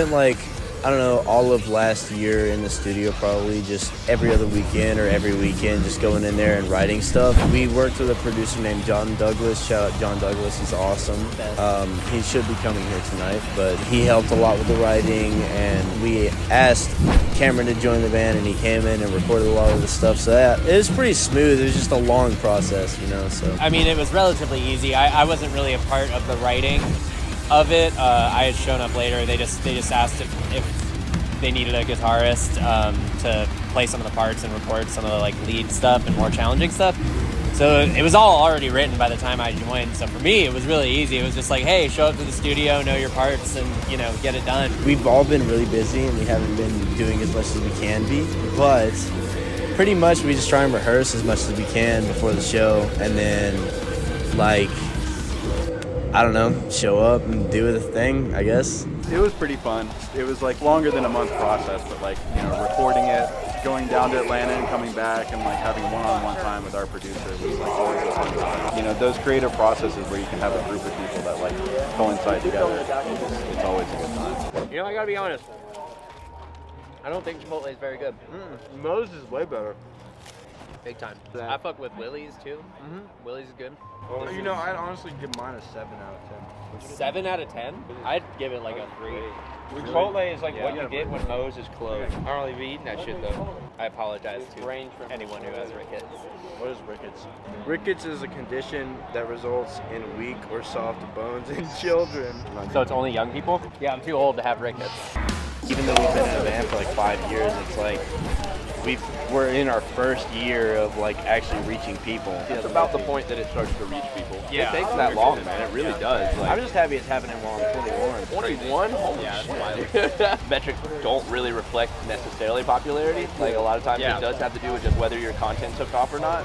spent like, I don't know, all of last year in the studio, probably just every other weekend or every weekend, just going in there and writing stuff. We worked with a producer named John Douglas. Shout out John Douglas, he's awesome. He should be coming here tonight, but he helped a lot with the writing, and we asked Cameron to join the band, and he came in and recorded a lot of the stuff. So that, it was pretty smooth. It was just a long process, you know. So I mean, it was relatively easy. I wasn't really a part of the writing of it. I had shown up later. They just asked if they needed a guitarist to play some of the parts and record some of the like lead stuff and more challenging stuff. So it was all already written by the time I joined. So for me, it was really easy. It was just like, hey, show up to the studio, know your parts, and get it done. We've all been really busy, and we haven't been doing as much as we can be, but pretty much we just try and rehearse as much as we can before the show, and then like, I don't know, show up and do the thing, I guess. It was pretty fun. It was like longer than a month process, but like, recording it, going down to Atlanta and coming back, and like having one-on-one time with our producer was like always a fun time. Those creative processes where you can have a group of people that like coincide together, it's always a good time. I gotta be honest. I don't think Chipotle is very good. Moe's is way better. Big time. I fuck with Willie's too. Willie's is good. I'd honestly give mine a 7 out of 10. 7 out of 10? I'd give it like a 3. Chipotle is like what you get when Moe's is closed. I don't really be eating that shit though. I apologize to anyone who has Rickets. What is Rickets? Rickets is a condition that results in weak or soft bones in children. So it's only young people? Yeah, I'm too old to have Rickets. Even though we've been in a band for like 5 years, it's like we're in our first year of like actually reaching people. It's about the point that it starts to reach people. Yeah. It takes that long, man. It really does. I'm just happy it's happening while I'm 21. 21? Holy shit. Metrics don't really reflect necessarily popularity. Like a lot of times it does have to do with just whether your content took off or not.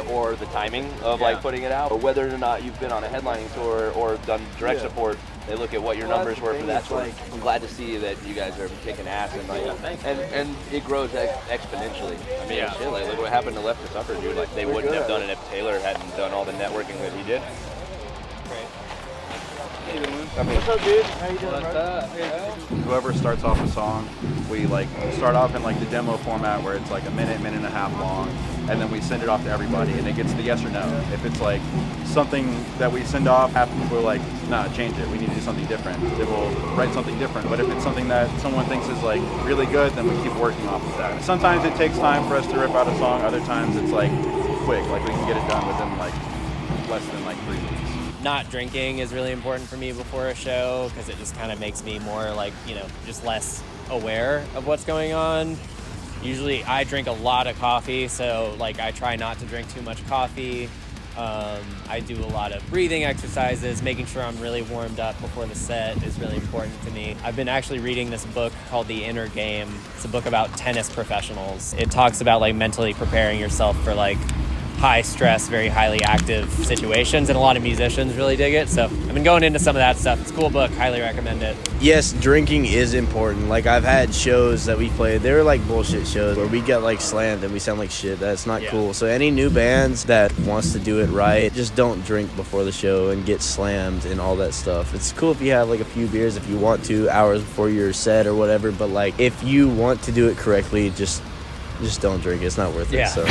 Or the timing of like putting it out. Or whether or not you've been on a headlining tour or done direct support. They look at what your numbers were for that tour. I'm glad to see that you guys are kicking ass and like, and it grows exponentially. I mean, shit, like look what happened to Left to Suffer, dude. Like they wouldn't have done it if Taylor hadn't done all the networking that he did. What's up, dude? How you doing, bro? Whoever starts off a song, we like start off in like the demo format where it's like a minute and a half long, and then we send it off to everybody, and it gets the yes or no. If it's like something that we send off, half the people are like, nah, change it, we need to do something different. Then we'll write something different. But if it's something that someone thinks is like really good, then we keep working off of that. Sometimes it takes time for us to rip out a song, other times it's like quick, like we can get it done within like less than like 3 weeks. Not drinking is really important for me before a show because it just kind of makes me more like, just less aware of what's going on. Usually I drink a lot of coffee, so like I try not to drink too much coffee. I do a lot of breathing exercises, making sure I'm really warmed up before the set is really important to me. I've been actually reading this book called The Inner Game. It's a book about tennis professionals. It talks about like mentally preparing yourself for like high stress, very highly active situations, and a lot of musicians really dig it. So I've been going into some of that stuff. It's a cool book, highly recommend it. Yes, drinking is important. Like I've had shows that we played, they were like bullshit shows where we get like slammed and we sound like shit. That's not cool. So any new bands that wants to do it right, just don't drink before the show and get slammed and all that stuff. It's cool if you have like a few beers if you want to, hours before your set or whatever, but like if you want to do it correctly, just don't drink. It's not worth it. So